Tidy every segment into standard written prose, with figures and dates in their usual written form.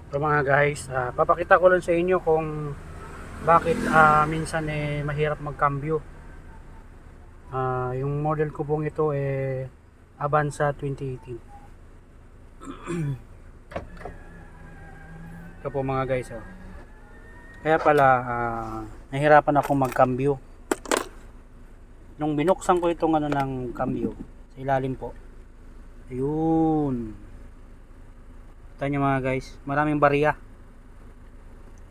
So mga guys, papakita ko lang sa inyo kung bakit minsan mahirap magkambyo. Yung model ko pong ito Avanza 2018. Ito po mga guys. Kaya pala nahirapan ako magkambyo. Nung binuksan ko itong ng kambyo sa ilalim po. Ayun. Kita nyo mga guys, maraming barya.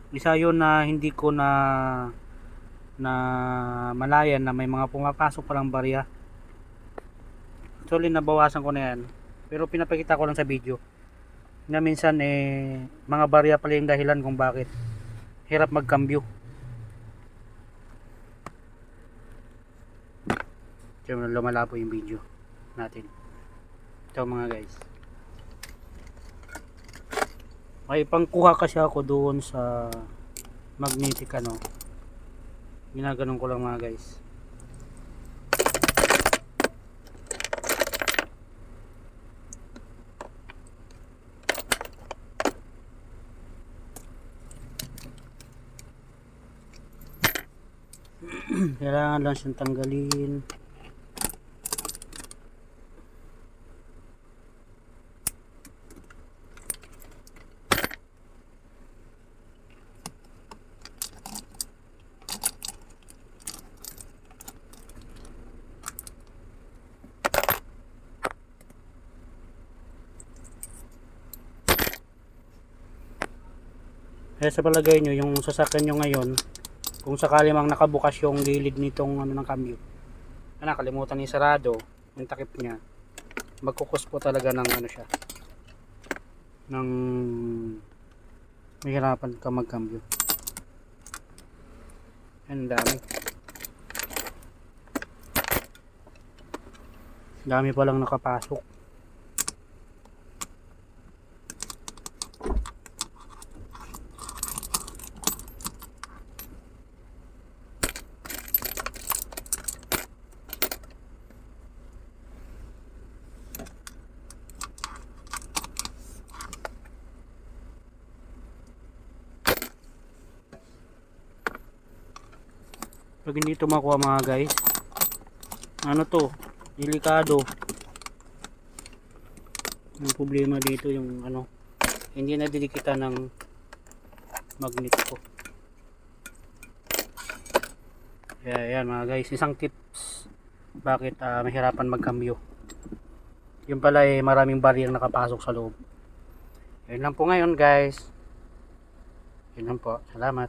Isa yun na hindi ko na malayan na may mga pumapasok palang barya. Actually nabawasan ko na yan, pero pinapakita ko lang sa video na minsan mga barya pala yung dahilan kung bakit hirap magkambyo. So lumalabo yung video natin. Ito mga guys, may pangkuha kasi ako doon sa magnetic ginaganon ko lang mga guys. Kailangan lang siyang tanggalin. Kaya sa palagay nyo, yung sasakyan nyo ngayon, kung sakali mang nakabukas yung gilid nitong ng cambio, nakalimutan ni sarado yung takip niya, magkukus po talaga ng siya, ng mahirapan ka magcambio. Yan, dami pa lang nakapasok. Pag hindi ito makuha mga guys, delikado. Yung problema dito yung hindi na didikitan ng magnet ko. Kaya yan mga guys, isang tips bakit mahirapan magkambyo. Yung pala maraming barrier nakapasok sa loob. Yun lang po ngayon guys. Yun lang po. Salamat.